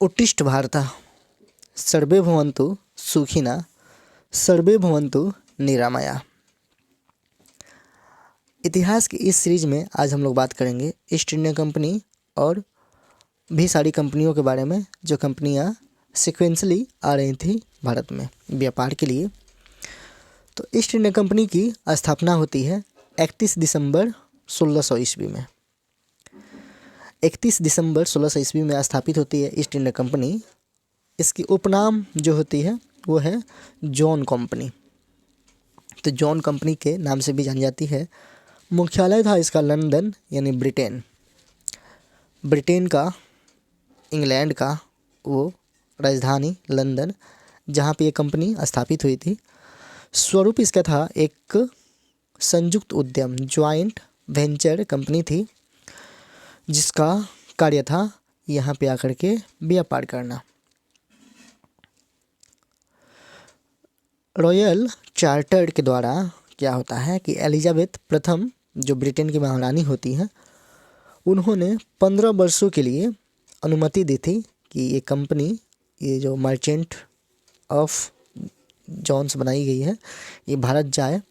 उत्तिष्ठ भारत, सर्वे भवन्तु सुखिनः, सर्वे भवन्तु निरामया। इतिहास की इस सीरीज में आज हम लोग बात करेंगे ईस्ट इंडिया कंपनी और भी सारी कंपनियों के बारे में, जो कंपनियां सिक्वेंसली आ रही थी भारत में व्यापार के लिए। तो ईस्ट इंडिया कंपनी की स्थापना होती है 31 दिसंबर 1600 ईस्वी में। 31 दिसंबर 1600 ईस्वी में स्थापित होती है ईस्ट इंडिया कंपनी। इसकी उपनाम जो होती है वो है जॉन कंपनी। तो जॉन कंपनी के नाम से भी जानी जाती है। मुख्यालय था इसका लंदन यानी ब्रिटेन का, इंग्लैंड का वो राजधानी लंदन, जहाँ पे ये कंपनी स्थापित हुई थी। स्वरूप इसका था एक संयुक्त उद्यम, ज्वाइंट वेंचर कंपनी थी, जिसका कार्य था यहाँ पे आकर के व्यापार करना। रॉयल चार्टर के द्वारा क्या होता है कि एलिजाबेथ प्रथम, जो ब्रिटेन की महारानी होती हैं, उन्होंने 15 वर्षों के लिए अनुमति दी थी कि ये कंपनी, ये जो मर्चेंट ऑफ जॉन्स बनाई गई है, ये भारत जाए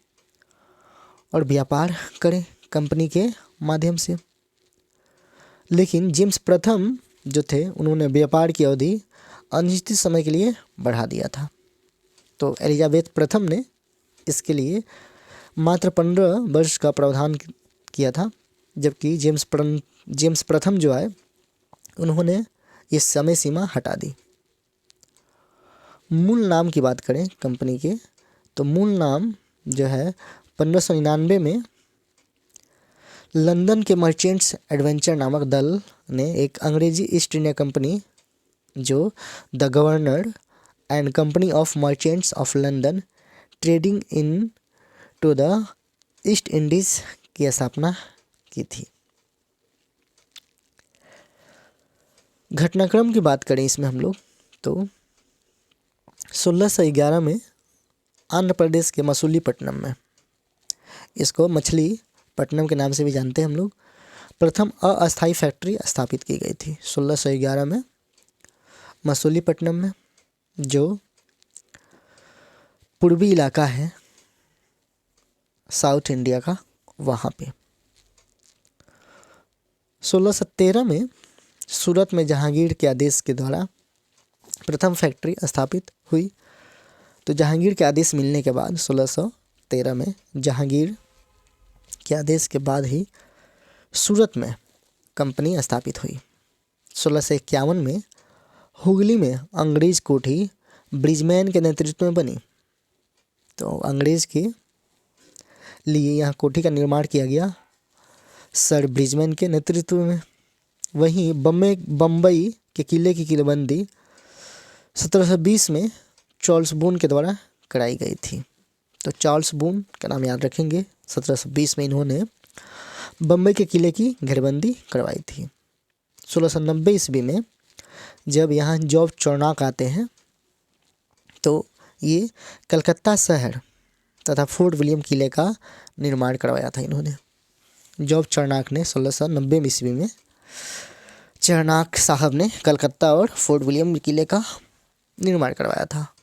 और व्यापार करे कंपनी के माध्यम से। लेकिन जेम्स प्रथम जो थे, उन्होंने व्यापार की अवधि अनिश्चित समय के लिए बढ़ा दिया था। तो एलिजाबेथ प्रथम ने इसके लिए मात्र 15 वर्ष का प्रावधान किया था, जबकि जेम्स प्रथम जो आए, उन्होंने ये समय सीमा हटा दी। मूल नाम की बात करें कंपनी के, तो मूल नाम जो है 1599 में लंदन के मर्चेंट्स एडवेंचर नामक दल ने एक अंग्रेजी ईस्ट इंडिया कंपनी, जो the governor and company of merchants of London trading into the East Indies की स्थापना की थी। घटनाक्रम की बात करें इसमें हम लोग, तो 1611 में आंध्र प्रदेश के मसूलीपट्टनम में, इसको मछलीपट्टनम के नाम से भी जानते हैं हम लोग, प्रथम अस्थायी फैक्ट्री स्थापित की गई थी 1611 में मसूलीपट्टनम में, जो पूर्वी इलाका है साउथ इंडिया का, वहाँ पे। 1613 में सूरत में जहांगीर के आदेश के द्वारा प्रथम फैक्ट्री स्थापित हुई। तो जहांगीर के आदेश मिलने के बाद 1613 में जहांगीर के आदेश के बाद ही सूरत में कंपनी स्थापित हुई। 1651 में हुगली में अंग्रेज कोठी ब्रिजमैन के नेतृत्व में बनी। तो अंग्रेज के लिए यहाँ कोठी का निर्माण किया गया सर ब्रिजमैन के नेतृत्व में। वहीं बम्बई के किले की किलेबंदी 1720 में चार्ल्स बून के द्वारा कराई गई थी। तो चार्ल्स बून का नाम याद रखेंगे। 1720 में इन्होंने बम्बई के किले की घेरबंदी करवाई थी। 1690 ईस्वी में जब यहाँ जॉब चौनाक आते हैं, तो ये कलकत्ता शहर तथा फोर्ट विलियम किले का निर्माण करवाया था इन्होंने। जॉब चौनाक ने 1690 ईस्वी में चरनाक साहब ने कलकत्ता और फोर्ट विलियम किले का निर्माण करवाया था।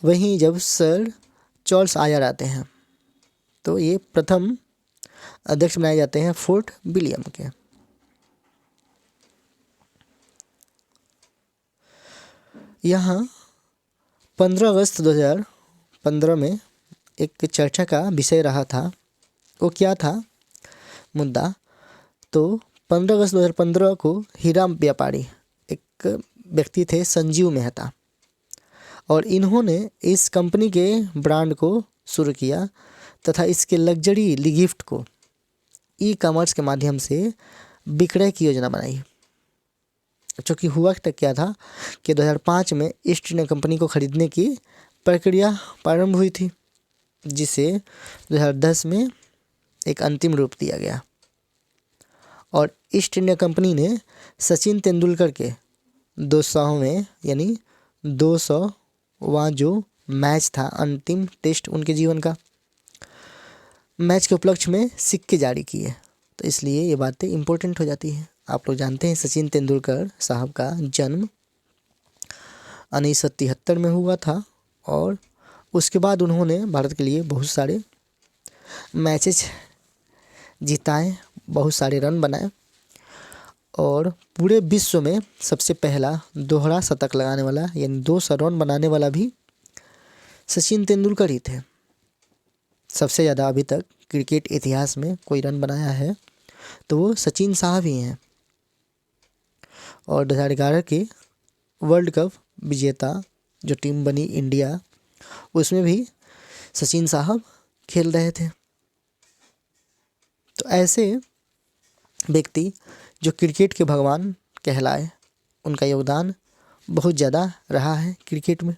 वहीं जब सर चार्ल्स आयर आते हैं, तो ये प्रथम अध्यक्ष बनाए जाते हैं फोर्ट विलियम के। यहाँ 15 अगस्त 2015 में एक चर्चा का विषय रहा था। वो क्या था मुद्दा? तो 15 अगस्त 2015 को हीरा व्यापारी एक व्यक्ति थे, संजीव मेहता, और इन्होंने इस कंपनी के ब्रांड को शुरू किया तथा इसके लग्जरी गिफ्ट को ई कॉमर्स के माध्यम से विक्रय की योजना बनाई। चूँकि हुआ तक क्या था कि 2005 में ईस्ट इंडिया कंपनी को खरीदने की प्रक्रिया प्रारंभ हुई थी, जिसे 2010 में एक अंतिम रूप दिया गया। और ईस्ट इंडिया कंपनी ने सचिन तेंदुलकर के 200वें यानी 200वां जो मैच था, अंतिम टेस्ट उनके जीवन का, मैच के उपलक्ष्य में सिक्के जारी किए। तो इसलिए ये बातें इम्पोर्टेंट हो जाती हैं। आप लोग जानते हैं सचिन तेंदुलकर साहब का जन्म 1973 में हुआ था। और उसके बाद उन्होंने भारत के लिए बहुत सारे मैचेस जिताए, बहुत सारे रन बनाए और पूरे विश्व में सबसे पहला दोहरा शतक लगाने वाला यानी 200 रन बनाने वाला भी सचिन तेंदुलकर ही थे। सबसे ज़्यादा अभी तक क्रिकेट इतिहास में कोई रन बनाया है तो वो सचिन साहब ही हैं। और 2011 के वर्ल्ड कप विजेता जो टीम बनी इंडिया, उसमें भी सचिन साहब खेल रहे थे। तो ऐसे व्यक्ति जो क्रिकेट के भगवान कहलाए, उनका योगदान बहुत ज़्यादा रहा है क्रिकेट में।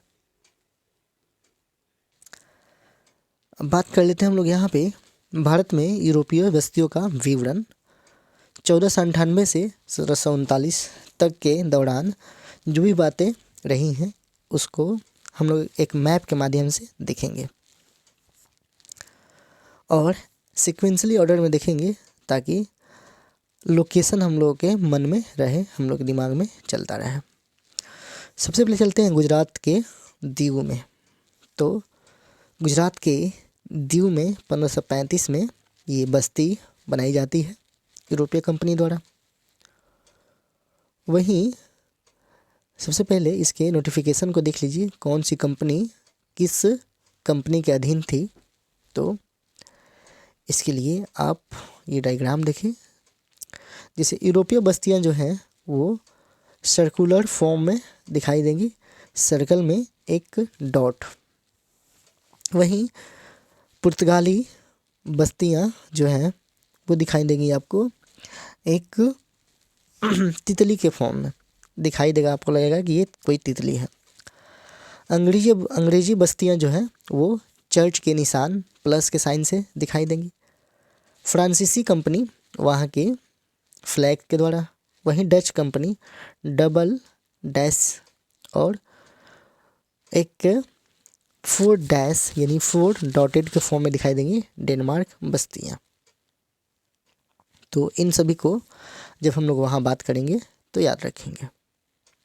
अब बात कर लेते हैं हम लोग यहाँ पे भारत में यूरोपीय बस्तियों का विवरण। 1498 से 1739 तक के दौरान जो भी बातें रही हैं उसको हम लोग एक मैप के माध्यम से देखेंगे और सीक्वेंसली ऑर्डर में देखेंगे ताकि लोकेशन हम लोगों के मन में रहे, हम लोग के दिमाग में चलता रहे। सबसे पहले चलते हैं गुजरात के दीव में। तो गुजरात के दीव में 1535 में ये बस्ती बनाई जाती है यूरोपीय कंपनी द्वारा। वहीं सबसे पहले इसके नोटिफिकेशन को देख लीजिए, कौन सी कंपनी किस कंपनी के अधीन थी। तो इसके लिए आप ये डायग्राम देखें। जैसे यूरोपीय बस्तियां जो हैं वो सर्कुलर फॉर्म में दिखाई देंगी, सर्कल में एक डॉट। वहीं पुर्तगाली बस्तियां जो हैं वो दिखाई देंगी आपको एक तितली के फॉर्म में दिखाई देगा, आपको लगेगा कि ये कोई तितली है। अंग्रेजी बस्तियां जो हैं वो चर्च के निशान प्लस के साइन से दिखाई देंगी। फ्रांसीसी कंपनी वहाँ के फ्लैग के द्वारा। वहीं डच कंपनी डबल डैश और एक 4 डैश यानी 4 डॉटेड के फॉर्म में दिखाई देंगी डेनमार्क बस्तियाँ। तो इन सभी को जब हम लोग वहाँ बात करेंगे तो याद रखेंगे।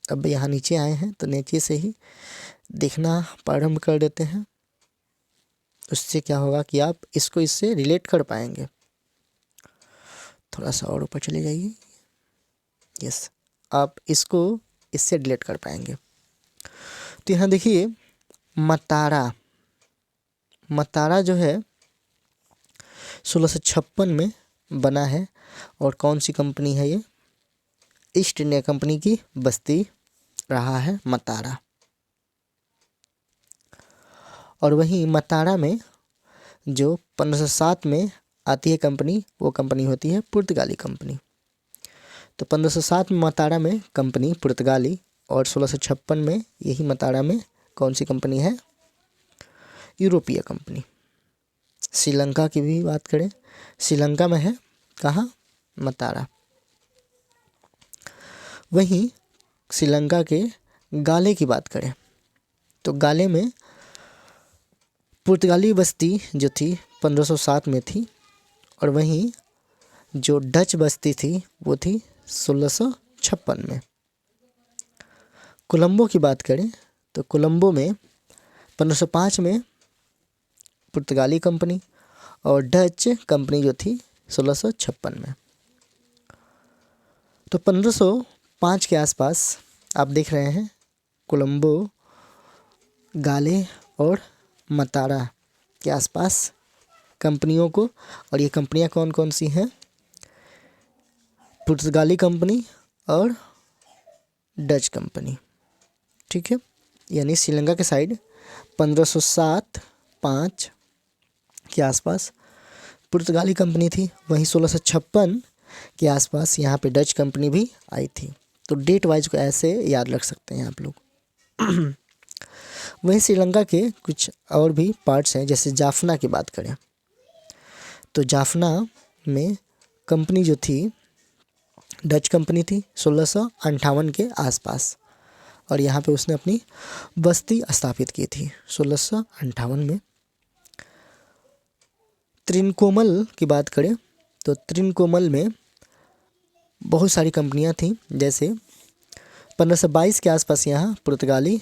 अब यहाँ नीचे आए हैं तो नीचे से ही देखना प्रारंभ कर देते हैं। उससे क्या होगा कि आप इसको इससे रिलेट कर पाएंगे। थोड़ा सा और ऊपर चले जाइए। यस, आप इसको इससे रिलेट कर पाएंगे। तो यहाँ देखिए मतारा जो है 1656 में बना है। और कौन सी कंपनी है ये? ईस्ट इंडिया कंपनी की बस्ती रहा है मतारा। और वहीं मतारा में जो 1507 में आती है कंपनी, वो कंपनी होती है पुर्तगाली कंपनी। तो 1507 में मतारा में कंपनी पुर्तगाली और 1656 में यही मतारा में कौन सी कंपनी है? यूरोपीय कंपनी। श्रीलंका की भी बात करें, श्रीलंका में है कहाँ? मतारा। वहीं श्रीलंका के गाले की बात करें तो गाले में पुर्तगाली बस्ती जो थी 1507 में थी। और वहीं जो डच बस्ती थी वो थी 1656 में। कोलंबो की बात करें तो कोलंबो में 1505 में पुर्तगाली कंपनी और डच कंपनी जो थी 1656 में। तो 1505 के आसपास आप देख रहे हैं कोलंबो, गाले और मतारा के आसपास कंपनियों को। और ये कंपनियां कौन कौन सी हैं? पुर्तगाली कंपनी और डच कंपनी। ठीक है, यानी श्रीलंका के साइड 1507-5 के आसपास पुर्तगाली कंपनी थी। वहीं 1656 के आसपास यहाँ पे डच कंपनी भी आई थी। तो डेट वाइज को ऐसे याद रख सकते हैं आप लोग। वहीं श्रीलंका के कुछ और भी पार्ट्स हैं, जैसे जाफना की बात करें तो जाफना में कंपनी जो थी डच कंपनी थी 1658 के आसपास। और यहाँ पे उसने अपनी बस्ती स्थापित की थी 1658 में। त्रिनकोमल की बात करें तो त्रिनकोमल में बहुत सारी कंपनियां थी। जैसे 1522 के आसपास यहाँ पुर्तगाली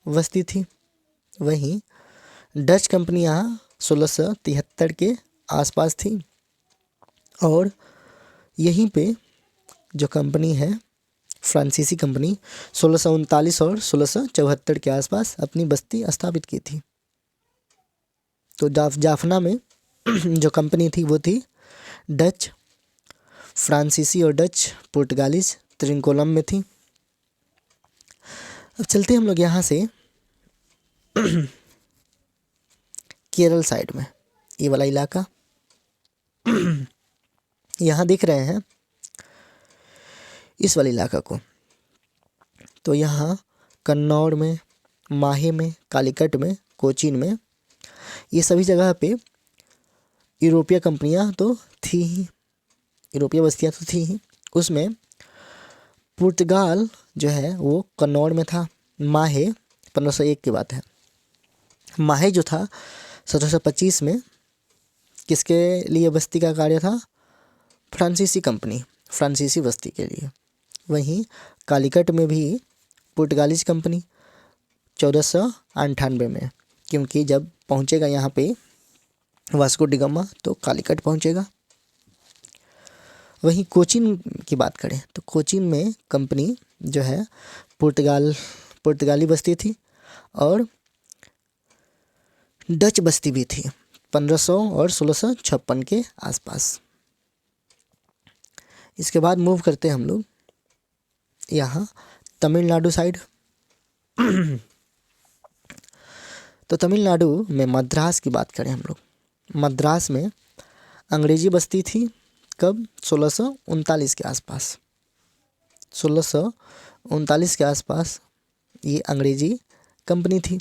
बस्ती थी। वहीं डच कंपनी यहाँ 1673 के आसपास थी और यहीं पे जो कंपनी है फ्रांसीसी कंपनी 1639 और 1674 के आसपास अपनी बस्ती स्थापित की थी। तो जाफना में जो कंपनी थी वो थी डच, फ्रांसीसी और डच पुर्तगालीज त्रिकोणम में थी। अब चलते हम लोग यहाँ से केरल साइड में, ये वाला इलाका यहाँ देख रहे हैं इस वाले इलाका को। तो यहाँ कन्नौर में, माहे में, कालीकट में, कोचीन में, ये सभी जगह पे यूरोपीय कंपनियाँ तो थी ही, यूरोपीय बस्तियाँ तो थी ही। उसमें पुर्तगाल जो है वो कन्नौर में था। माहे 1501 की बात है। माहे जो था 1725 में किसके लिए बस्ती का कार्य था? फ्रांसीसी कंपनी, फ्रांसीसी बस्ती के लिए। वहीं कालीकट में भी पुर्तगालीज कंपनी 1498 में, क्योंकि जब पहुंचेगा यहाँ पे वास्को डी गामा तो कालीकट पहुंचेगा। वहीं कोचीन की बात करें तो कोचीन में कंपनी जो है पुर्तगाली बस्ती थी और डच बस्ती भी थी 1500 और 1656 के आसपास। इसके बाद मूव करते हैं हम लोग यहाँ तमिलनाडु साइड। तो तमिलनाडु में मद्रास की बात करें हम लोग, मद्रास में अंग्रेजी बस्ती थी। कब? 1639 के आसपास। 1639 के आसपास ये अंग्रेजी कंपनी थी।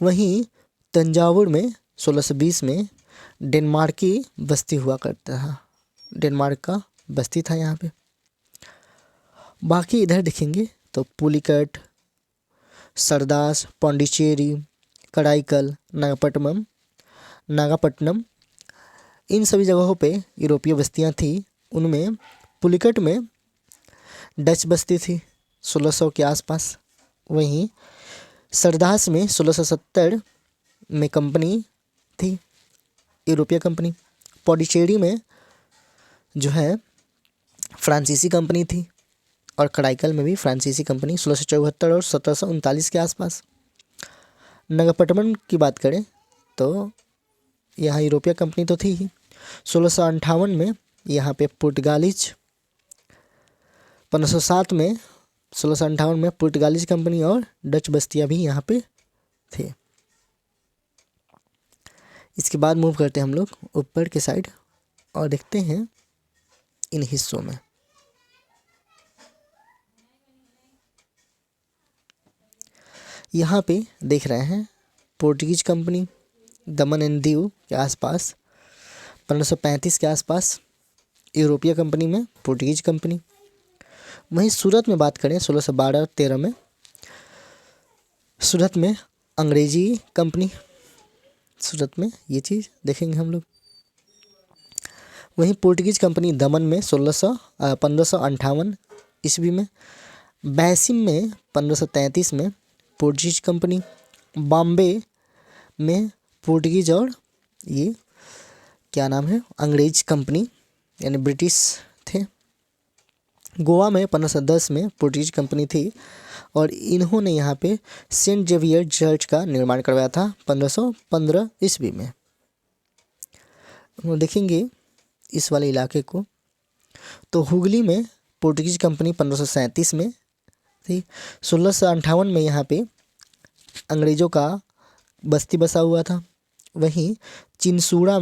वहीं तंजावुर में 1620 में डेनमार्की बस्ती हुआ करता था, डेनमार्क का बस्ती था यहाँ पे। बाकी इधर देखेंगे तो पुलिकट, सरदास, पौंडीचेरी, कराईकल, नागापट्टनम, इन सभी जगहों पे यूरोपीय बस्तियाँ थी। उनमें पुलिकट में डच बस्ती थी 1600 के आसपास। वहीं सरदास में 1670 में कंपनी थी, यूरोपीय कंपनी। पौंडीचेरी में जो है फ्रांसीसी कंपनी थी और कराईकल में भी फ्रांसीसी कंपनी 1674 और 1739 के आसपास। नागापट्टनम की बात करें तो यहाँ यूरोपीय कंपनी तो थी ही। 1658 में यहाँ पे पुर्तगालीज, 1507 में 1658 में पुर्तगालीज कंपनी और डच बस्तियाँ भी यहाँ पे थे। इसके बाद मूव करते हैं हम लोग ऊपर के साइड और देखते हैं इन हिस्सों में। यहाँ पे देख रहे हैं Portuguese company Daman and Diu के आसपास 1535 के आसपास, यूरोपीय कंपनी में पोर्टुगीज कंपनी। वहीं सूरत में बात करें 1612-13 में सूरत में अंग्रेजी कंपनी, सूरत में ये चीज़ देखेंगे हम लोग। वहीं पोर्टुगीज कंपनी दमन में 1558 ईस्वी में, बैसिम में 1533 में पोर्टुगीज कंपनी, बॉम्बे में पोर्टुगीज और ये क्या नाम है अंग्रेज कंपनी यानी ब्रिटिश थे। गोवा में 1510 में पोर्टुगीज कंपनी थी और इन्होंने यहाँ पे सेंट जेवियर चर्च का निर्माण करवाया था 1515 ईस्वी में। देखेंगे इस वाले इलाके को तो हुगली में पोर्टुगीज कंपनी 1537 में थी। 1658 में यहाँ पे अंग्रेज़ों का बस्ती बसा हुआ था। वहीं चिंसूरा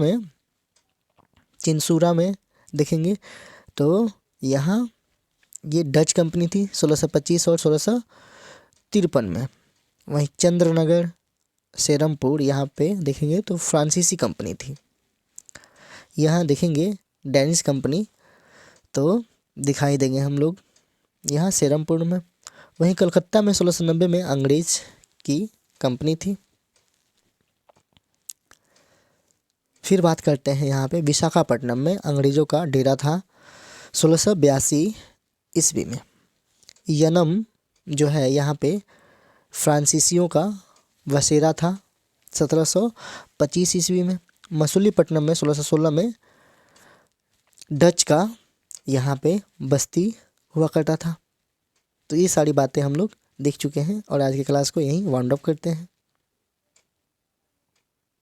में देखेंगे तो यहाँ ये डच कंपनी थी 1625 और 1653 में। वहीं चंद्रनगर, सेरमपुर यहाँ पे देखेंगे तो फ्रांसीसी कंपनी थी। यहाँ देखेंगे डैनिश कंपनी तो दिखाई देंगे हम लोग यहाँ सेरमपुर में। वहीं कलकत्ता में 1690 में अंग्रेज की कंपनी थी। फिर बात करते हैं यहाँ पे विशाखापट्टनम में अंग्रेज़ों का डेरा था 1682 ईस्वी में। यनम जो है यहाँ पे फ्रांसीसियों का बसेरा था 1725 ईस्वी में। मसूलीपट्टनम में 1616 में डच का यहाँ पे बस्ती हुआ करता था। तो ये सारी बातें हम लोग देख चुके हैं और आज की क्लास को यहीं वाउंड अप करते हैं।